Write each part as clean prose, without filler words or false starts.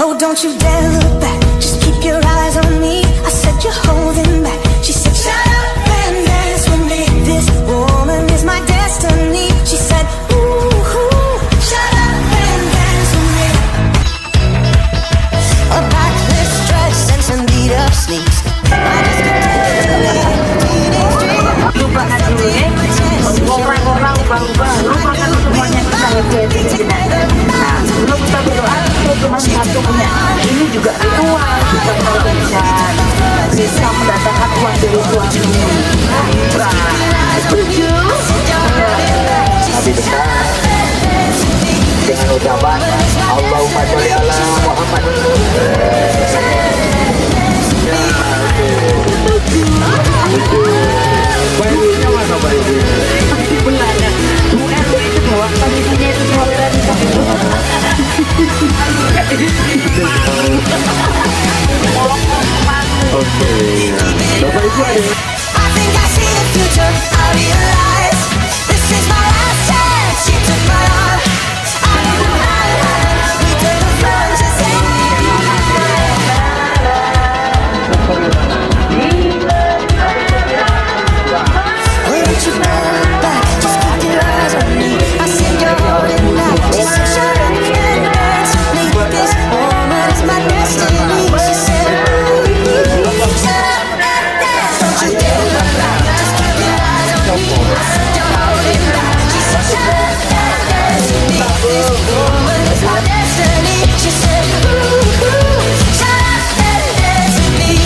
Oh, don't you dare look back, just keep your eyes on me. I said you're holding back. She said, shut up and dance with me. This woman is my destiny. She said, ooh, shut up and dance with me. A backless dress and some beat up sneaks. I just got Lupakan dulu ya, orang-orang baru-baru makan semuanya saya bikin. Nah, sebelum kita berdoa, kita cuma satunya. Ini juga ritual, juga kalau bisa mendatangkan uang dari suami. Setuju? Nabi besar dengan ucapan Allahumma sholli ala Muhammad. Bayinya mana bayinya? Belanda. Bukan itu doang, posisinya itu saudara itu. Oke. Bapak Ibu ada. I think I see the future. I realize this is my last chance. She took my heart. I don't know. We could have learned to say. Oh, don't you dare look back. Just keep your eyes on me. I said you're holding back. She said shut up and dance with me. This woman is my destiny. She said, ooh, shut up and dance. Don't you dare look back. Just keep your eyes on me. I said you're holding back. She said shut up and dance with me. This woman is my destiny. She said, ooh, shut up and dance with me.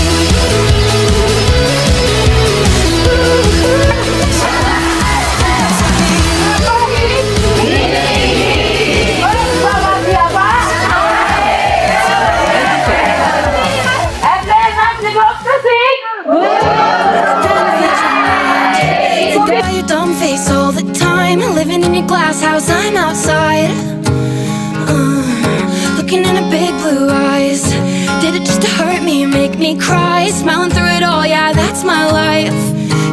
You dumb face all the time, living in your glass house. I'm outside, looking in her big blue eyes. Did it just to hurt me, make me cry? Smiling through it all, yeah, that's my life.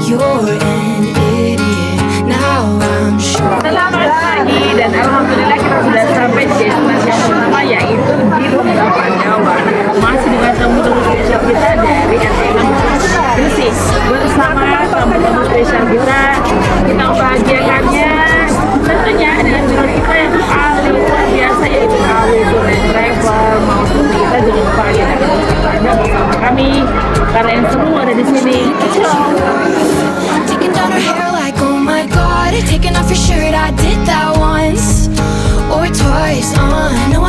You're an idiot, now I'm sure. Selamat pagi dan alhamdulillah kita sudah sampai di destinasi yang pertama yaitu di Lumbawang Jawa. Masih dengan tamu-tamu spesial kita dari RT6 Gresik bersama tamu-tamu spesial kita membahagiakannya tentunya dengan channel kita yang paling luar biasa yaitu AW Tour and Travel. Maupun kita jangan lupa kita Anda bersama kami karena yang seru ada di sini. Taking down her hair like, oh my god. Taking off your shirt, I did that once or twice. I know,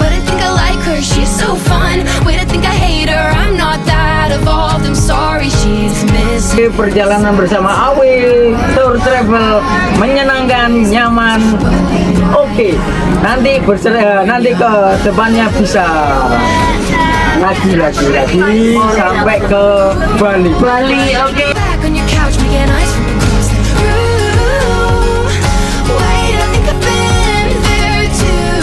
but I think I like her, she's so fun. Wait, I think I hate her, I'm not that evolved. I'm sorry, she's missing. Perjalanan bersama Awi Tour Travel menyenangkan, nyaman. Oke, nanti nanti ke depannya bisa lagi sampai ke Bali. Oke. Back on your couch, making ice from across the room. Wait, I think I've been there too.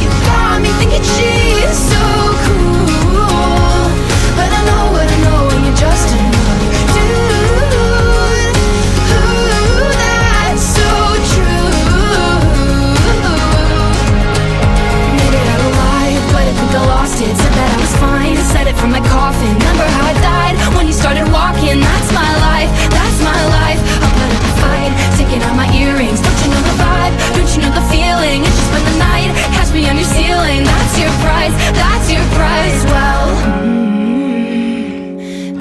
You got me thinking she's so cool, but I know when you're just another dude. That's so true. Made it out alive, but I think I lost it. Said that I was fine, said it from my coffin. Remember how I died when you started walking? That's my life, that's my life. I'll put up a fight, taking out my earrings. Don't you know the vibe? Don't you know the feeling? It's just spend the night, catch me on your ceiling. That's your price, that's your price. Well,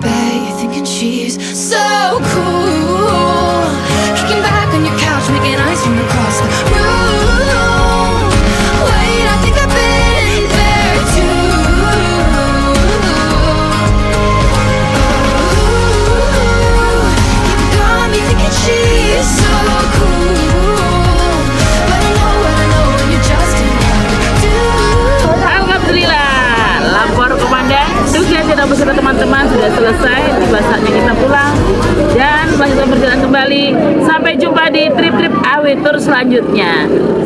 bet you're thinking she's so cool. Kicking back on your couch, making ice from across the room. Wait, I think I've been there too. You got me thinking she's so cool, but I know when you're just another dude. Alhamdulillah, lapor komandan, tugas kita beserta teman-teman sudah selesai. Tiba saatnya kita pulang dan melanjutkan perjalanan kembali. Sampai jumpa di trip-trip AW Tour selanjutnya.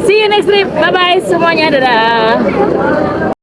See you next trip, bye bye semuanya, dadah.